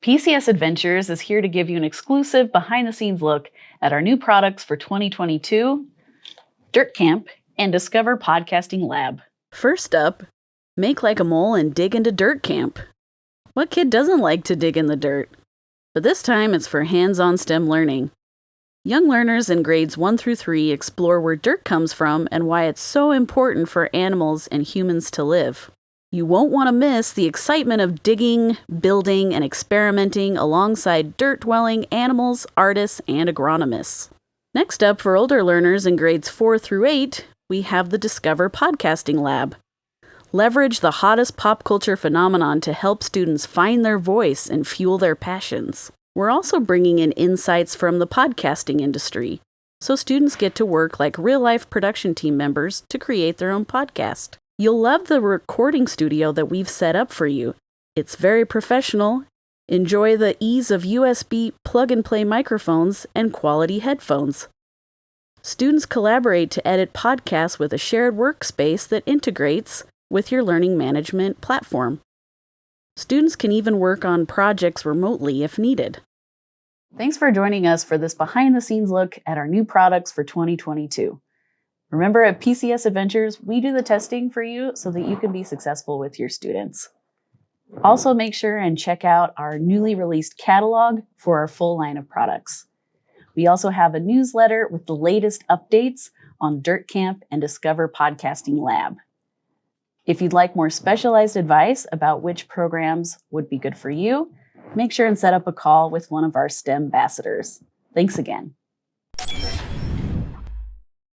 PCS Edventures is here to give you an exclusive behind-the-scenes look at our new products for 2022, Dirt Camp, and Discover Podcasting Lab. First up, make like a mole and dig into Dirt Camp. What kid doesn't like to dig in the dirt? But this time it's for hands-on STEM learning. Young learners in grades 1 through 3 explore where dirt comes from and why it's so important for animals and humans to live. You won't want to miss the excitement of digging, building, and experimenting alongside dirt-dwelling animals, artists, and agronomists. Next up, for older learners in grades 4 through 8, we have the Discover Podcasting Lab. Leverage the hottest pop culture phenomenon to help students find their voice and fuel their passions. We're also bringing in insights from the podcasting industry, so students get to work like real-life production team members to create their own podcast. You'll love the recording studio that we've set up for you. It's very professional. Enjoy the ease of USB plug-and-play microphones and quality headphones. Students collaborate to edit podcasts with a shared workspace that integrates with your learning management platform. Students can even work on projects remotely if needed. Thanks for joining us for this behind-the-scenes look at our new products for 2022. Remember, at PCS Edventures, we do the testing for you so that you can be successful with your students. Also, make sure and check out our newly released catalog for our full line of products. We also have a newsletter with the latest updates on Dirt Camp and Discover Podcasting Lab. If you'd like more specialized advice about which programs would be good for you, make sure and set up a call with one of our STEM ambassadors. Thanks again.